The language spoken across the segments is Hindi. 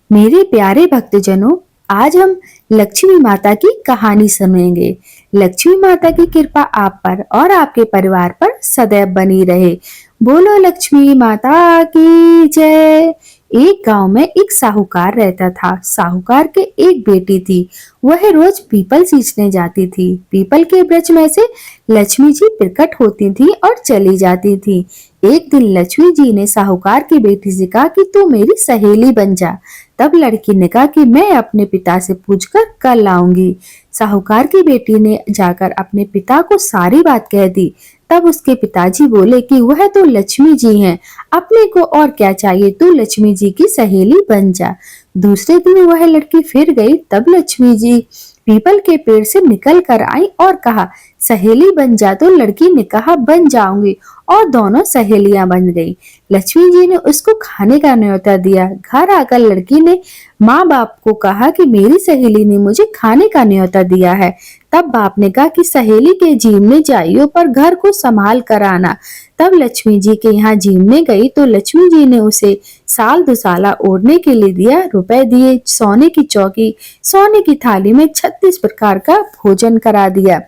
मेरे प्यारे भक्तजनों, आज हम लक्ष्मी माता की कहानी सुनेंगे। लक्ष्मी माता की कृपा आप पर और आपके परिवार पर सदैव बनी रहे। बोलो लक्ष्मी माता की जय। एक गांव में एक साहूकार रहता था। साहूकार के एक बेटी थी। वह रोज पीपल सींचने जाती थी। पीपल के वृक्ष में से लक्ष्मी जी प्रकट होती थी और चली जाती थी। एक दिन लक्ष्मी जी ने साहूकार की बेटी से कहा कि तू मेरी सहेली बन जा। तब लड़की ने कहा कि मैं अपने पिता से पूछकर कल लाऊंगी। साहूकार की बेटी ने जाकर अपने पिता को सारी बात कह दी। तब उसके पिताजी बोले कि वह तो लक्ष्मी जी हैं, अपने को और क्या चाहिए, तू लक्ष्मी जी की सहेली बन जा। दूसरे दिन वह लड़की फिर गई। तब लक्ष्मी जी पीपल के पेड़ से निकल कर आई और कहा सहेली बन जा। तो लड़की ने कहा बन जाऊंगी और दोनों सहेलियां बन गई। लक्ष्मी जी ने उसको खाने का न्योता दिया। घर आकर लड़की ने माँ बाप को कहा कि मेरी सहेली ने मुझे खाने का न्योता दिया है। तब बाप ने कहा कि सहेली के जीमने जाइयो पर घर को संभाल कर आना। तब लक्ष्मी जी के यहाँ जीमने गई तो लक्ष्मी जी ने उसे साल दुसाला ओढ़ने के लिए दिया, रुपए दिए, सोने की चौकी, सोने की थाली में 36 प्रकार का भोजन करा दिया।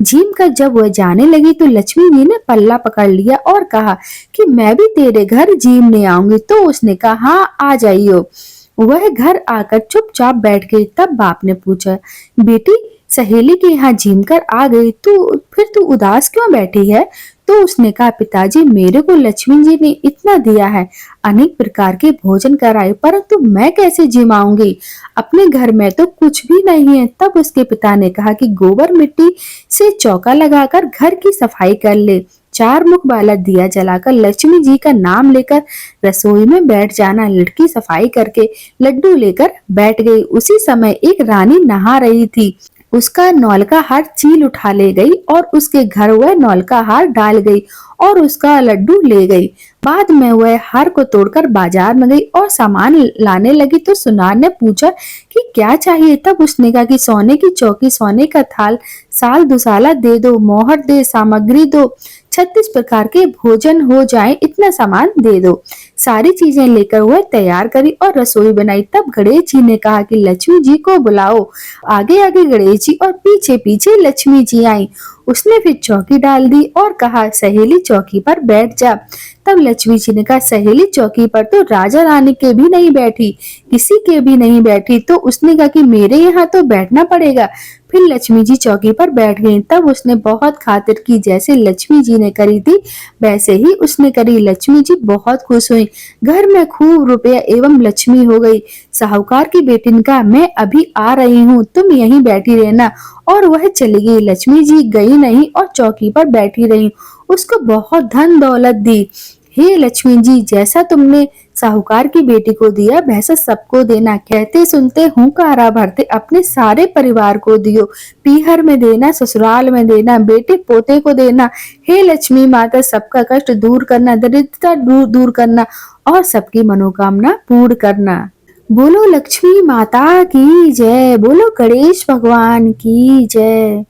झीम कर जब वह जाने लगी तो लक्ष्मी जी ने पल्ला पकड़ लिया और कहा कि मैं भी तेरे घर जीमने आऊंगी। तो उसने कहा हाँ आ जाइयो। वह घर आकर चुपचाप बैठ गई। तब बाप ने पूछा बेटी सहेली के यहाँ झीम कर आ गई तो फिर तू उदास क्यों बैठी है? तो उसने कहा पिताजी मेरे को लक्ष्मी जी ने इतना दिया है, अनेक प्रकार के भोजन कराए, परंतु मैं कैसे जिमाऊंगी? अपने घर में तो कुछ भी नहीं है। तब उसके पिता ने कहा कि गोबर मिट्टी से चौका लगाकर घर की सफाई कर ले। 4 मुख वाला दिया जलाकर लक्ष्मी जी का नाम लेकर रसोई में बैठ जाना। लड़की सफाई करके लड्डू लेकर बैठ गई। उसी समय एक रानी नहा रही थी। उसका नौलका हार चील उठा ले गई और उसके घर वह नौलका हार डाल गई और उसका लड्डू ले गई। बाद में वह हार को तोड़कर बाजार में गई और सामान लाने लगी तो सुनार ने पूछा कि क्या चाहिए? तब उसने कहा कि सोने की चौकी, सोने का थाल, साल दुसाला दे दो, मोहर दे, सामग्री दो, 36 प्रकार के भोजन हो जाए, इतना सामान दे दो। सारी चीजें लेकर वह तैयार करी और रसोई बनाई। तब गणेश जी ने कहा कि लक्ष्मी जी को बुलाओ। आगे आगे गणेश जी और पीछे पीछे लक्ष्मी जी आई। उसने फिर चौकी डाल दी और कहा सहेली चौकी पर बैठ जा। तब लक्ष्मी जी ने कहा सहेली चौकी पर तो राजा रानी के भी नहीं बैठी, किसी के भी नहीं बैठी। तो उसने कहा कि मेरे यहाँ तो बैठना पड़ेगा। फिर लक्ष्मी जी चौकी पर बैठ गईं। तब उसने बहुत खातिर की, जैसे लक्ष्मी जी ने करी थी वैसे ही उसने करी। लक्ष्मी जी बहुत खुश हुई। घर में खूब रुपया एवं लक्ष्मी हो गई। साहूकार की बेटी ने कहा मैं अभी आ रही हूँ, तुम यहीं बैठी रहना। और वह चली गई। लक्ष्मी जी गई नहीं और चौकी पर बैठी रही। उसको बहुत धन दौलत दी। हे लक्ष्मी जी, जैसा तुमने साहूकार की बेटी को दिया वैसा सबको देना। कहते सुनते हुंकारा भरते अपने सारे परिवार को दियो। पीहर में देना, ससुराल में देना, बेटे पोते को देना। हे लक्ष्मी माता, सबका कष्ट दूर करना, दरिद्रता दूर करना और सबकी मनोकामना पूर्ण करना। बोलो लक्ष्मी माता की जय। बोलो गणेश भगवान की जय।